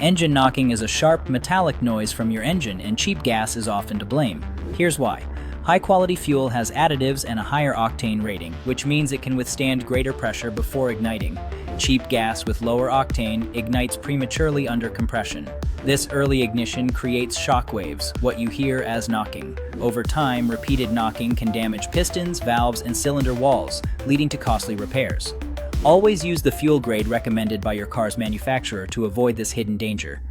Engine knocking is a sharp, metallic noise from your engine, and cheap gas is often to blame. Here's why. High-quality fuel has additives and a higher octane rating, which means it can withstand greater pressure before igniting. Cheap gas with lower octane ignites prematurely under compression. This early ignition creates shock waves, what you hear as knocking. Over time, repeated knocking can damage pistons, valves, and cylinder walls, leading to costly repairs. Always use the fuel grade recommended by your car's manufacturer to avoid this hidden danger.